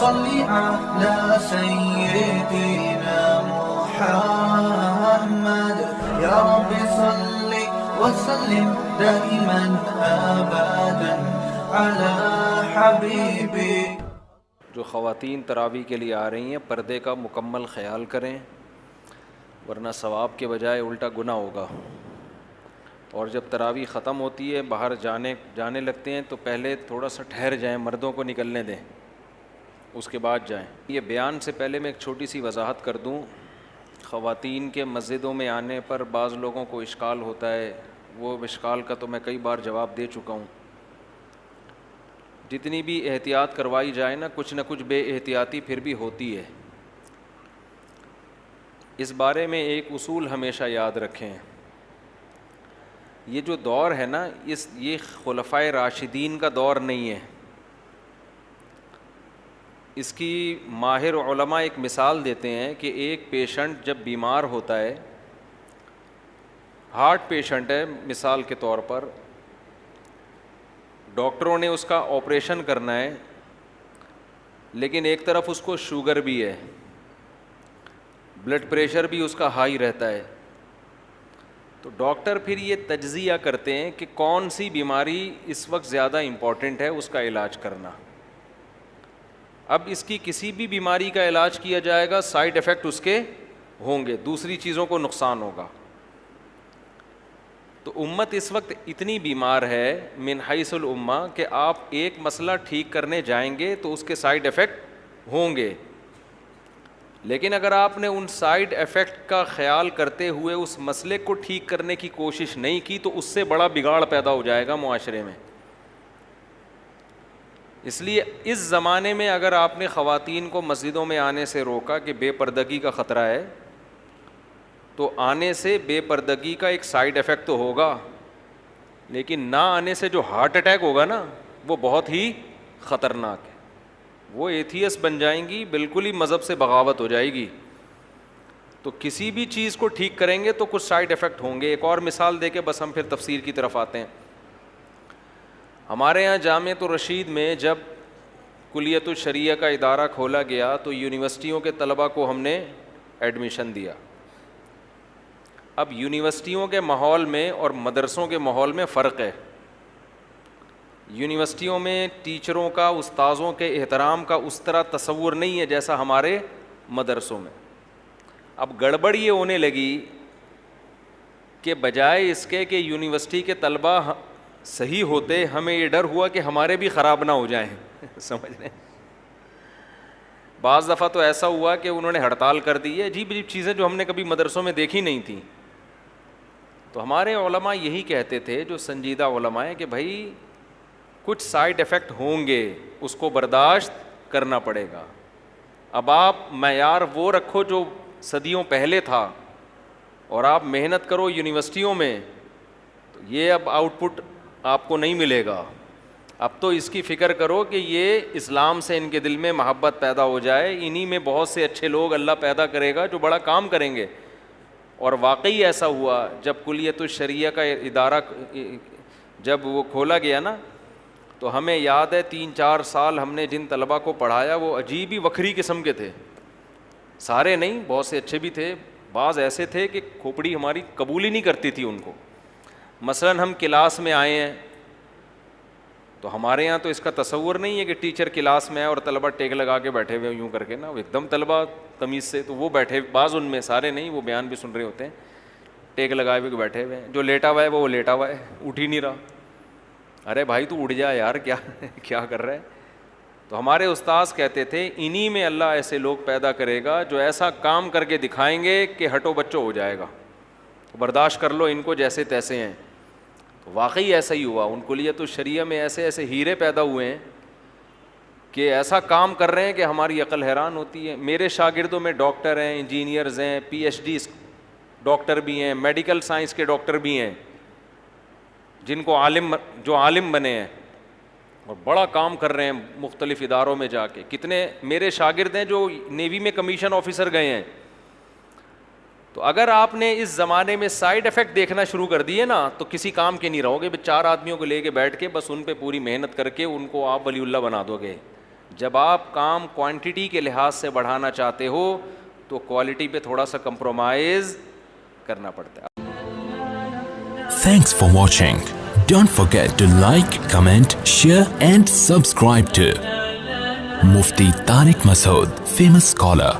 صل على سيدنا محمد يا رب صل وسلم دائما ابدا على حبيبي. جو خواتین تراویح کے لیے آ رہی ہیں پردے کا مکمل خیال کریں، ورنہ ثواب کے بجائے الٹا گناہ ہوگا. اور جب تراویح ختم ہوتی ہے باہر جانے لگتے ہیں تو پہلے تھوڑا سا ٹھہر جائیں، مردوں کو نکلنے دیں، اس کے بعد جائیں. یہ بیان سے پہلے میں ایک چھوٹی سی وضاحت کر دوں. خواتین کے مسجدوں میں آنے پر بعض لوگوں کو اشکال ہوتا ہے، وہ اشکال کا تو میں کئی بار جواب دے چکا ہوں. جتنی بھی احتیاط کروائی جائے نا، کچھ نہ کچھ بے احتیاطی پھر بھی ہوتی ہے. اس بارے میں ایک اصول ہمیشہ یاد رکھیں. یہ جو دور ہے نا، یہ خلفائے راشدین کا دور نہیں ہے. اس کی ماہر علماء ایک مثال دیتے ہیں کہ ایک پیشنٹ جب بیمار ہوتا ہے، ہارٹ پیشنٹ ہے مثال کے طور پر، ڈاکٹروں نے اس کا آپریشن کرنا ہے، لیکن ایک طرف اس کو شوگر بھی ہے، بلڈ پریشر بھی اس کا ہائی رہتا ہے. تو ڈاکٹر پھر یہ تجزیہ کرتے ہیں کہ کون سی بیماری اس وقت زیادہ امپورٹنٹ ہے اس کا علاج کرنا. اب اس کی کسی بھی بیماری کا علاج کیا جائے گا، سائیڈ ایفیکٹ اس کے ہوں گے، دوسری چیزوں کو نقصان ہوگا. تو امت اس وقت اتنی بیمار ہے من حیث الامہ کہ آپ ایک مسئلہ ٹھیک کرنے جائیں گے تو اس کے سائیڈ ایفیکٹ ہوں گے، لیکن اگر آپ نے ان سائیڈ ایفیکٹ کا خیال کرتے ہوئے اس مسئلے کو ٹھیک کرنے کی کوشش نہیں کی تو اس سے بڑا بگاڑ پیدا ہو جائے گا معاشرے میں. اس لیے اس زمانے میں اگر آپ نے خواتین کو مسجدوں میں آنے سے روکا کہ بے پردگی کا خطرہ ہے، تو آنے سے بے پردگی کا ایک سائیڈ ایفیکٹ تو ہوگا، لیکن نہ آنے سے جو ہارٹ اٹیک ہوگا نا وہ بہت ہی خطرناک ہے. وہ ایتھیس بن جائیں گی، بالکل ہی مذہب سے بغاوت ہو جائے گی. تو کسی بھی چیز کو ٹھیک کریں گے تو کچھ سائیڈ ایفیکٹ ہوں گے. ایک اور مثال دے کے بس ہم پھر تفسیر کی طرف آتے ہیں. ہمارے یہاں جامعۃ الرشید میں جب کلیۃ الشریعہ کا ادارہ کھولا گیا تو یونیورسٹیوں کے طلباء کو ہم نے ایڈمیشن دیا. اب یونیورسٹیوں کے ماحول میں اور مدرسوں کے ماحول میں فرق ہے. یونیورسٹیوں میں ٹیچروں کا، استاذوں کے احترام کا اس طرح تصور نہیں ہے جیسا ہمارے مدرسوں میں. اب گڑبڑ یہ ہونے لگی کہ بجائے اس کے کہ یونیورسٹی کے طلباء صحیح ہوتے، ہمیں یہ ڈر ہوا کہ ہمارے بھی خراب نہ ہو جائیں. سمجھ رہے ہیں؟ بعض دفعہ تو ایسا ہوا کہ انہوں نے ہڑتال کر دی ہے، عجیب عجیب چیزیں جو ہم نے کبھی مدرسوں میں دیکھی نہیں تھیں. تو ہمارے علماء یہی کہتے تھے، جو سنجیدہ علماء ہیں، کہ بھائی کچھ سائیڈ ایفیکٹ ہوں گے، اس کو برداشت کرنا پڑے گا. اب آپ معیار وہ رکھو جو صدیوں پہلے تھا اور آپ محنت کرو یونیورسٹیوں میں، تو یہ اب آؤٹ پٹ آپ کو نہیں ملے گا. اب تو اس کی فکر کرو کہ یہ اسلام سے ان کے دل میں محبت پیدا ہو جائے. انہی میں بہت سے اچھے لوگ اللہ پیدا کرے گا جو بڑا کام کریں گے. اور واقعی ایسا ہوا. جب کلیۃ الشریعہ کا ادارہ جب وہ کھولا گیا نا، تو ہمیں یاد ہے 3-4 سال ہم نے جن طلباء کو پڑھایا وہ عجیب ہی وکھری قسم کے تھے. سارے نہیں، بہت سے اچھے بھی تھے، بعض ایسے تھے کہ کھوپڑی ہماری قبول ہی نہیں کرتی تھی ان کو. مثلاً ہم کلاس میں آئے ہیں تو ہمارے یہاں تو اس کا تصور نہیں ہے کہ ٹیچر کلاس میں آئے اور طلباء ٹیک لگا کے بیٹھے ہوئے یوں کر کے نا، ایک دم طلباء تمیز سے، تو وہ بیٹھے، بعض ان میں، سارے نہیں، وہ بیان بھی سن رہے ہوتے ہیں، ٹیک لگائے ہوئے بیٹھے ہوئے ہیں. جو لیٹا ہوا ہے وہ لیٹا ہوا ہے، اٹھ ہی نہیں رہا. ارے بھائی تو اٹھ جا یار، کیا کر رہا ہے. تو ہمارے استاذ کہتے تھے انہی میں اللہ ایسے لوگ پیدا کرے گا جو ایسا کام کر کے دکھائیں گے کہ ہٹو بچو ہو جائے گا، برداشت کر لو ان کو جیسے تیسے ہیں. تو واقعی ایسا ہی ہوا. ان کلیۃ الشریعہ میں ایسے ایسے ہیرے پیدا ہوئے ہیں کہ ایسا کام کر رہے ہیں کہ ہماری عقل حیران ہوتی ہے. میرے شاگردوں میں ڈاکٹر ہیں، انجینئرز ہیں، پی ایچ ڈی ڈاکٹر بھی ہیں، میڈیکل سائنس کے ڈاکٹر بھی ہیں، جن کو جو عالم بنے ہیں اور بڑا کام کر رہے ہیں مختلف اداروں میں جا کے. کتنے میرے شاگرد ہیں جو نیوی میں کمیشن آفیسر گئے ہیں. تو اگر آپ نے اس زمانے میں سائیڈ ایفیکٹ دیکھنا شروع کر دیے نا تو کسی کام کے نہیں رہو گے. 4 آدمیوں کو لے کے بیٹھ کے بس ان پہ پوری محنت کر کے ان کو آپ ولی اللہ بنا دو گے. جب آپ کام کوانٹٹی کے لحاظ سے بڑھانا چاہتے ہو تو کوالٹی پہ تھوڑا سا کمپرومائز کرنا پڑتا ہے. Thanks for watching. Don't forget to like, comment, share and subscribe to Mufti Tariq Masood, famous scholar.